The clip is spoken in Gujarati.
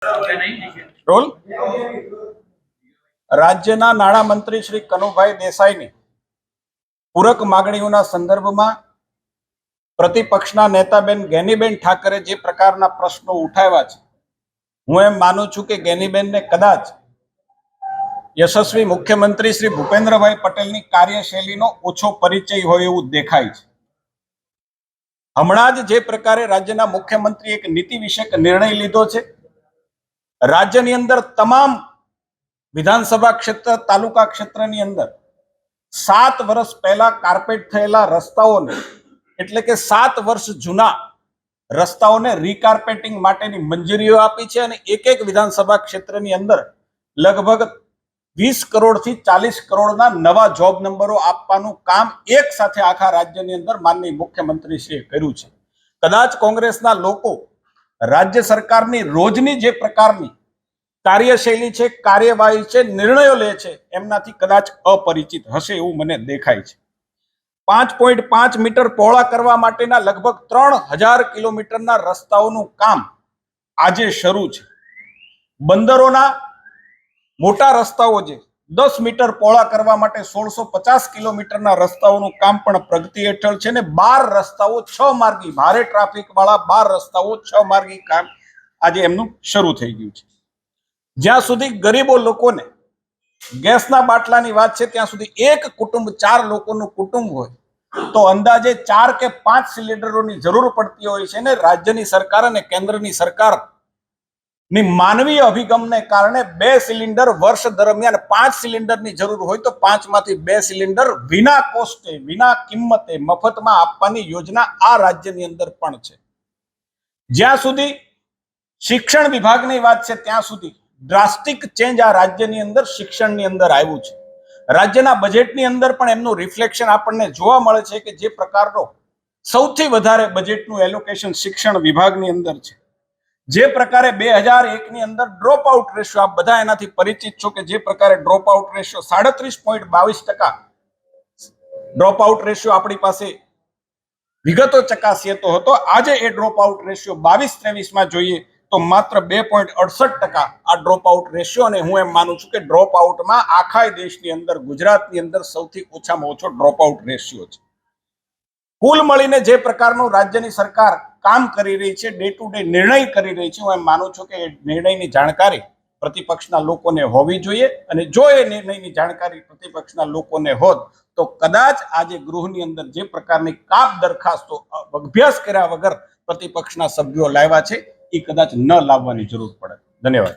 રોલ રાજ્યના નાણામંત્રી શ્રી કનુભાઈ દેસાઈની પૂરક માગણીઓના સંદર્ભમાં પ્રતિપક્ષના નેતાબેન ગેનીબેન ઠાકરે જે પ્રકારના પ્રશ્નો ઉઠાવ્યા છે, હું એમ માનું છું કે ગેનીબેનને કદાચ યશસ્વી મુખ્યમંત્રી શ્રી ભૂપેન્દ્રભાઈ પટેલની કાર્યશૈલીનો ઓછો પરિચય હોય એવું દેખાય છે. હમણાં જ જે પ્રકારે રાજ્યના મુખ્યમંત્રી એક નીતિ વિષયક નિર્ણય લીધો છે, રાજ્યની અંદર તમામ વિધાનસભા ક્ષેત્ર, તાલુકા ક્ષેત્રની અંદર 7 વર્ષ પહેલા કાર્પેટ થયેલા રસ્તાઓને, એટલે કે 7 વર્ષ જૂના રસ્તાઓને રીકાર્પેટિંગ માટેની મંજૂરીઓ આપી છે અને એક વિધાનસભા ક્ષેત્રની અંદર લગભગ 20 કરોડથી 40 કરોડના નવા જોબ નંબરો આપવાનું કામ એક સાથે આખા રાજ્યની અંદર માનનીય મુખ્યમંત્રીશ્રીએ કર્યું છે. કદાચ કોંગ્રેસના લોકો રાજ્ય સરકારની રોજની જે પ્રકારની કાર્યશૈલી છે, કાર્યવાહી છે, નિર્ણયો લે છે, એમનાથી કદાચ અપરિચિત હશે એવું મને દેખાય છે. 5.5 મીટર પહોળા કરવા માટેના લગભગ 3000 કિલોમીટરના રસ્તાઓનું કામ આજે શરૂ છે. બંદરોના મોટા રસ્તાઓ જે 10 મીટર પહોળા કરવા માટે 1650 કિલોમીટરના રસ્તાઓનું કામ પણ પ્રગતિ હેઠળ છે ને 12 રસ્તાઓ 6 માર્ગી, ભારે ટ્રાફિક વાળા 12 રસ્તાઓ 6 માર્ગી કામ આજે એમનું શરૂ થઈ ગયું છે. જ્યાં સુધી ગરીબો લોકોને ગેસના બાટલાની વાત છે, ત્યાં સુધી એક કુટુંબ 4 લોકોનું કુટુંબ હોય તો અંદાજે 4 કે 5 સિલિન્ડરોની જરૂર પડતી હોય છે ને રાજ્યની સરકાર અને કેન્દ્રની સરકારની માનવીય અભિગમને કારણે 2 સિલિન્ડર વર્ષ દરમિયાન 5 સિલિન્ડરની જરૂર હોય તો 5 માંથી 2 સિલિન્ડર વિના કોસ્ટે, વિના કિંમતે, મફતમાં આપવાની યોજના આ રાજ્યની અંદર પણ છે. જ્યાં સુધી શિક્ષણ વિભાગની વાત છે, ત્યાં સુધી ડ્રાસ્ટિક ચેન્જ આ રાજ્યની અંદર શિક્ષણની અંદર આવ્યું છે. રાજ્યના બજેટની અંદર પણ એમનું રિફ્લેક્શન આપણને જોવા મળે છે કે જે પ્રકારનો સૌથી વધારે બજેટનું એલોકેશન શિક્ષણ વિભાગની અંદર છે. જે પ્રકારે 2001ની અંદર ડ્રોપ આઉટ રેશિયો, આપ બધા એનાથી પરિચિત છો કે જે પ્રકારે drop out ratio 37.22% drop out ratio આપણી પાસે વિગતો ચકાસીએ તો હતો. આજે એ ડ્રોપ આઉટ રેશિયો 22-23માં જોઈએ તો માત્ર 2.68% આ ડ્રોપ આઉટ રેશિયો, અને હું એમ માનું છું કે ડ્રોપ આઉટમાં આખા દેશની અંદર ગુજરાતની અંદર સૌથી ઓછામાં ઓછો ડ્રોપ આઉટ રેશિયો છે. કુલ મળીને જે પ્રકારનું રાજ્યની સરકાર કામ કરી રહી છે, ડે ટુ ડે નિર્ણય કરી રહી છે, હું એમ માનું છું કે એ નિર્ણયની જાણકારી પ્રતિપક્ષના લોકોને હોવી જોઈએ અને જો એ નિર્ણયની જાણકારી પ્રતિપક્ષના લોકોને હોત તો કદાચ આજે ગૃહની અંદર જે પ્રકારની કાપ દરખાસ્તો અભ્યાસ કર્યા વગર પ્રતિપક્ષના સભ્યો લાવ્યા છે એ કદાચ ન લાવવાની જરૂર પડે. ધન્યવાદ.